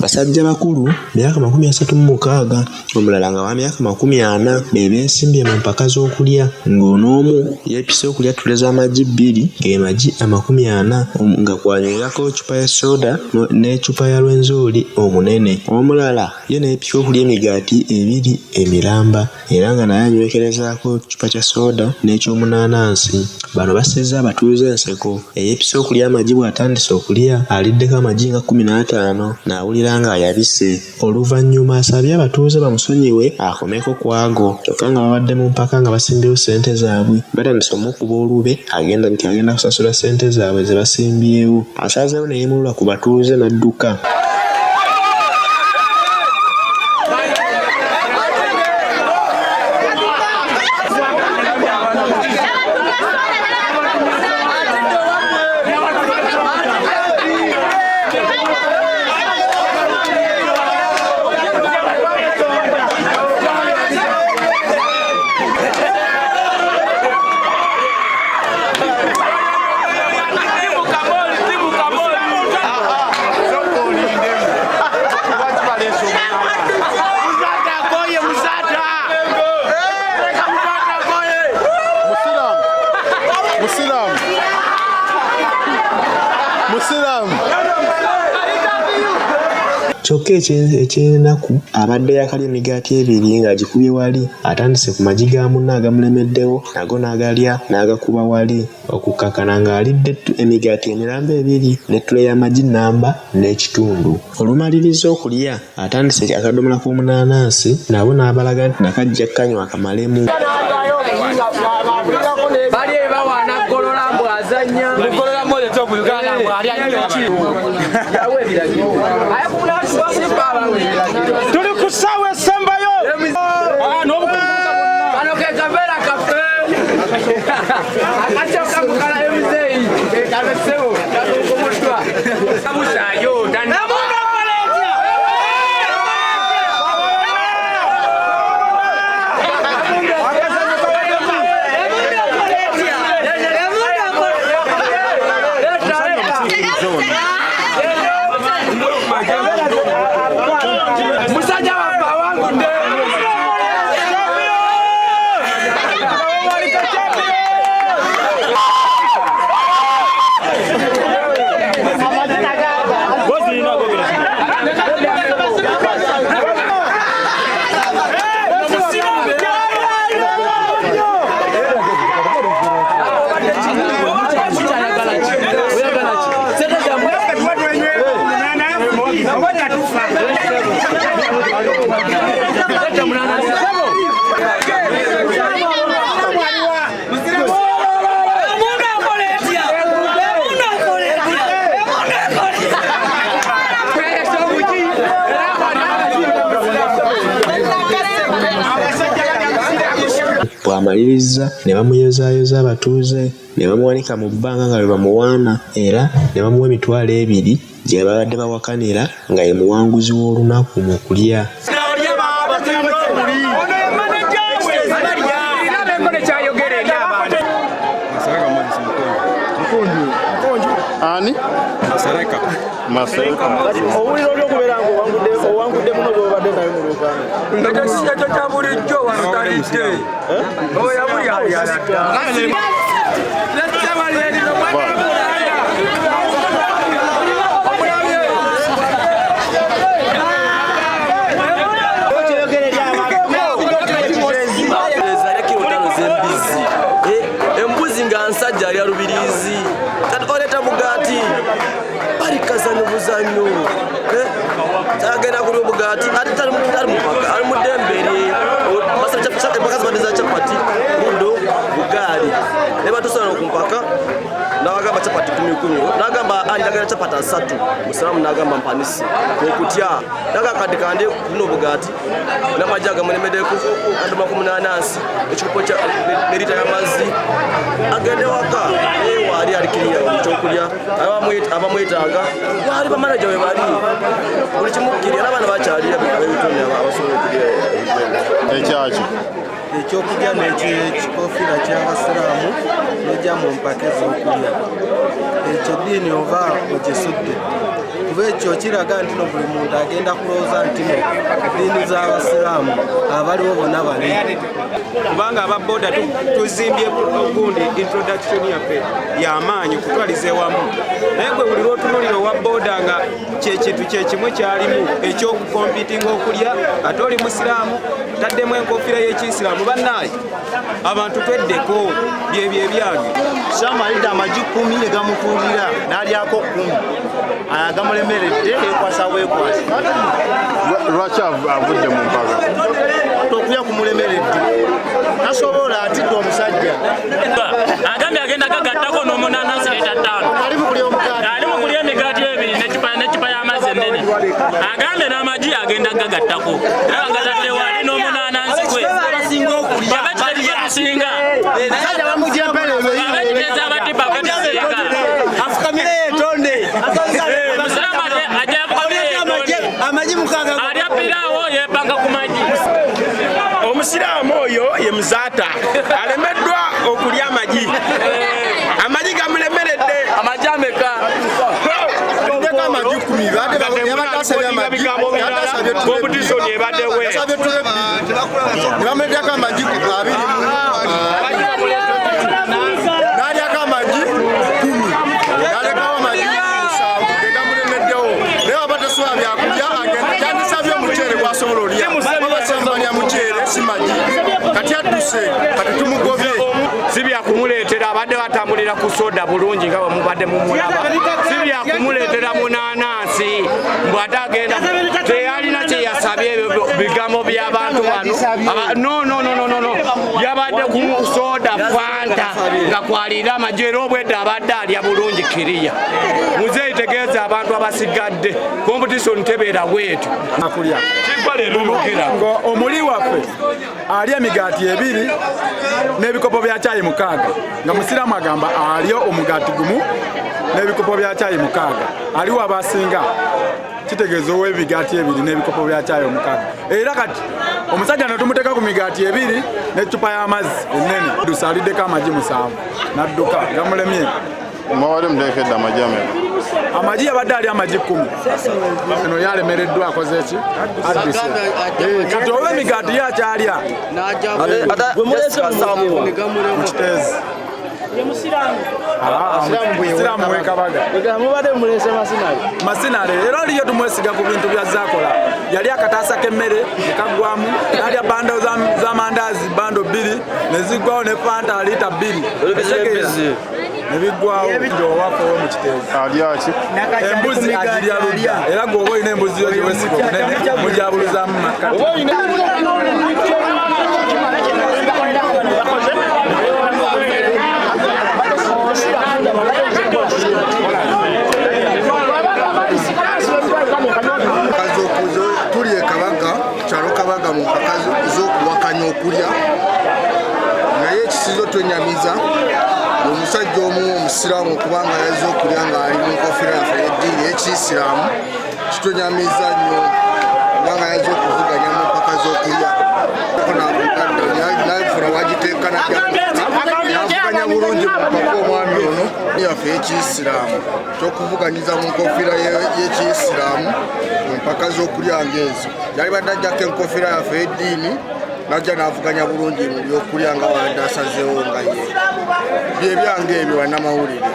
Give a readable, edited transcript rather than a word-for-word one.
basajja bakulu myaka 36 omulala nga wa myaka 40 be beesimbye mu mpaka z'okulya ng'onoomu yeepise okulya ttule z'amagi 2 ge magi 40 nga kwanywerako ecupa ya soda n'ecupa ya lwenzoli omunene. Omulala ye neepika okulya emigaati 2 emiramba era nga naye anywekerezaako ecupa kya soda n'ekyomunaanansi. Bano basezza abatuuze enseko. Eyeepise okulya amagi bw'atandise okulya aliddeko amagi nga 15 n'awulira nga ayabise. Oluvannyuma asabye abatuuze bamusonyiwe akomeko ku ago kyokka nga babadde mu mpaka nga basimbyewo ssente zaabwe. Batandise omukuba olube agenda kusasula ssente zaabwe ze basimbyewo. Asazeewo ne yeemulula ku batuuze n'adduka. Kyokka ekyenaku abadde yakalya emigaati 2 ng'agikubye wali atandise ku magi ga munne agamulemeddewo nago n'agalya n'agakuba wali okukkakana ng'alidde emigaati emiramba 2 n'ettule y'amagi nnamba n'ekitundu. Olumaliriza okulya atandise akadomola k'omunaanansi nabo n'abalaga nti nakajja kkanywa akamalemu. Tuli kusawe sembayo Bw'amaliriza ne bamuyozaayoza abatuuze ne bamuwanika mu bbanga nga bwe bamuwaana era ne bamuwa emitwalo 2 gye babadde bawakanira nga ye muwanguzi w'olunaku mu kulya. Ani? Masareka. Owulira okubeera ng'owangudde muno bw'obadde nayo mu Luganda. Ekyo kya bulijjo wano talidde. Oya buli ali embuzi nga nsajja ali alubirizi kati oleta bugaati bali kazanyo buzanyo agenda kuli bugaati ate tali mupaka ali mudembere mpaka zibadde za capati rudo bugaali ne batusana okumpaka n'abagamba capati 10 n'agamba ndagala capati 3 musalamu n'agamba mpanisi okutya n'akakadde kande kuno bugaati n'amagi agamulemedeko kaduma ku munaanansi ekikopo kya nerita y'amazzi agende waka wali alikiriya ekyokulya abamwetaaga wali bamanaja we bali buli kimu kiri n'abaana bakyalira bebitone abasobola okulya Ekyaki ekyokulya n'ekikofiira ky'abasiraamu n'ojja mu mpaka ez'okulya ekyo ddiini oba ogisudde kuba ekyo kiraga nti no buli muntu agenda kulowooza nti no eddiini z'abasiraamu abaliwo bonna bali kubanga ababooda tuzimbye ogundi introduction yaffe y'amaanyi okutwaliza ewamu naye gwe buli lw'otunuulira owa booda nga kyekintu kyekimu kyalimu ekyokukompitinga okulya ate oli musiraamu taddemu enkofiira y'ekiyisiraamu bannaayi abantu tweddeko byebyo ebyange samalidde amagi 10 ne gamutuulira n'alyako 10 agamulemeredde ekwasa bwekwasa lwaki avudde mu mpaka okulya kumulemeredde tasobola atidde omusajja agambye agenda gagattako n'omunanasi lita 5 ali mu kulya emigaati ebiri n'eccupa y'amazzi ennene agambye n'amagi agenda gagattako era ngagadde wali n'omunanasi gwe babakitegemusinga abakiteeza abatiba batusinga afukamire yetonde musiramu ajja yafukamire amagi mukaga alya piraawo yepanga ku magi omusiraamu oyo ye muzaata alemeddwa okulya amagi amagi gamulemeredde amagi ameka kompetitioni ebaddewe nebamuleddeko amagi 20 n'alyako amagi 10 n'alekawo amagi 7 gegamulemeddewo naye waba tasobola byakulya agenda kyandisabye omuceere gwasobola olya babasembalya muceere si magi kati adduse kati tumugobye si byakumuleetera abadde batambulira ku soda bulungi nga bwemubadde mumulaba si byakumuleetera munanansi mbw ate agenda teyalina kyeyasabye ebyo bigambo by'abantu bano no yabadde ku soda fanta nga kwalira amajero obwedde abadde alya bulungi kiriya muzeeyi tegeeza abantu abasigadde kompetitioni tebeera bwetyo akulya kibalelulukira omuli waffe alya emigaati 2 n'ebikopo bya caayi 6 nga musiraamu agamba alyo omugaati gumu n'ebikopo bya caayi 6 aliwo abasinga kitegeeza ow'ebigaati 2 n'ebikopo bya caayi 6 era kati omusajja netumuteeka ku migaati 2 n'eccupa y'amazzi ennene dusa aliddeko amagi 7 n'adduka gamulemye mwabadde muteekedde amagi ameka amagi yabadde ali amagi 10 eno yalemereddwa akoze ki addise kati oba emigaati yakyalya mukiteezi musiraamu wekabaga mubadde mulese masinale era oliyo tumwesiga ku bintu byazakola yali akataasa k'emmere nekagwamu nalya bando z'amandaazi bando 2 nezigwawo ne fanta lita 2 nebiggwawo owafewo mu kiteezi alyaki embuzi agirya ludda era gweoba olina embuzi yo gyewesiga omunene mujabuluzaamu makkati tuli ekabaga kyalo kabaga mu mpaka z'okuwakanya okulya naye ekisizo twenyamiza omusajja omu omusiraamu okubanga yazze okulya ng'ali mu nkofiira yaffe y'eddiini y'ekiyisiraamu kitwenyamiza nnyo kubanga yazze okuvuganya mu mpaka z'okulya nayefuna wagiteeka navuganya bulungi mu mpaka omwami ono yaffe y'ekiyisiraamu kyokuvuganyiza mu nkofiira y'ekiyisiraamu mu mpaka z'okulya ng'ezo yali badde ajjako enkofiira yaffe y'eddiini najja n'avuganya bulungi mu byokulya nga wadde asazeewo nga ye bye byange ebyo bannamawulire